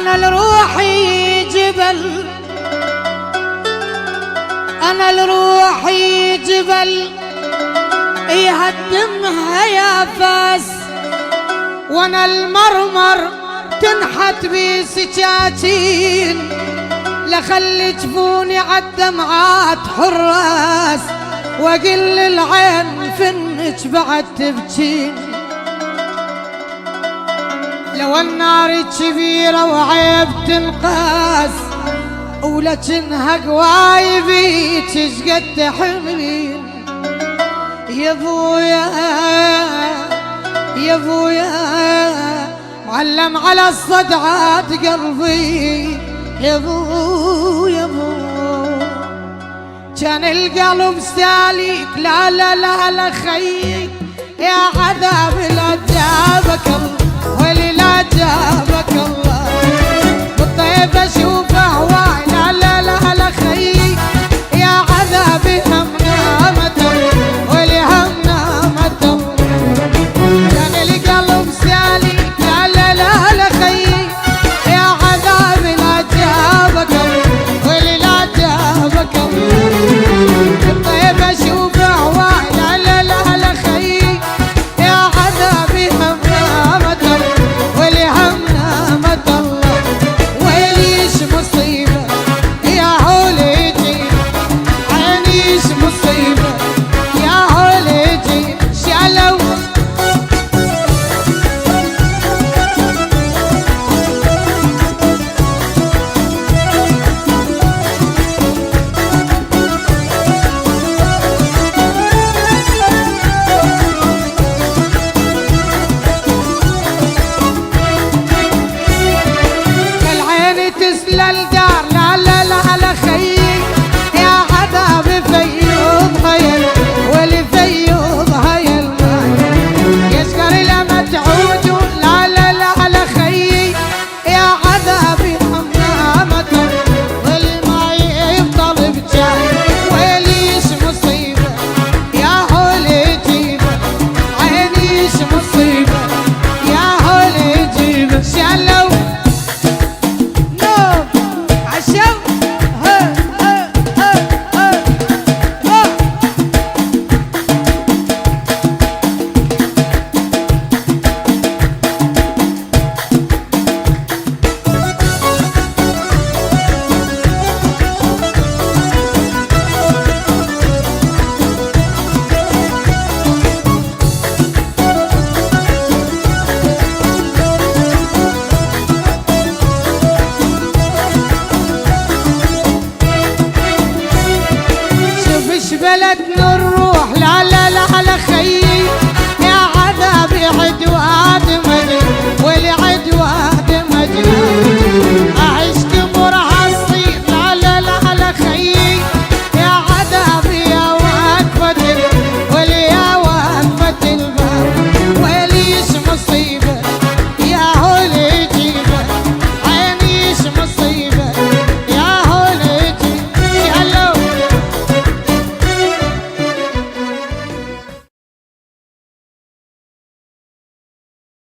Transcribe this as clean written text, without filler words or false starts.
أنا لروحي جبل، أنا لروحي جبل يهدمها يا فاس، وأنا المرمر تنحت بي سكاكين، لخلي جفوني عالدمعات حراس، واقل العين فنك بعد تبكين. لو النار كبيرة وعيب تنقاس، ولكنها قوايبي تشقد تحملين. يا ابويا يا ابويا معلم على الصدعات قلبي، يا ابو يا ابو كان القلب سالك. لا لا لا لا خيي يا عذاب لا جابك الله، ولي لا جابك الله. بالطيب اشوف هواي، لا لا لا لا خيي يا عذابي هم نامت الله، ولي هم نامت الله. كان القلب سالك، لا لا لا لا خيي يا عذابي لا جابك الله، ولي لا جابك الله. بالطيب اشوف هواي، لا لا لا لا خيي يا عذابي هم نامت الله، ولي هم نامت الله. ويليش مصيبة يا هولي جيب، عينيش مصيبة يا هولي جيب. شالوا كالعين تسلى الدار، لا لا لا لا خيي يا عذابي فيوض هيل، ولي فيوض هيل يشكر لما تعودون. لا لا لا لا خيي يا عذابي هم نامت، والما يفضل بجاي. ويليش مصيبة يا هولي جيبة، عينيش مصيبة يا هولي جيبة. شالوا نوم عشو ها ها ها ها ها. شوف ايش بلدنا نروح، لا لا لا لا خيي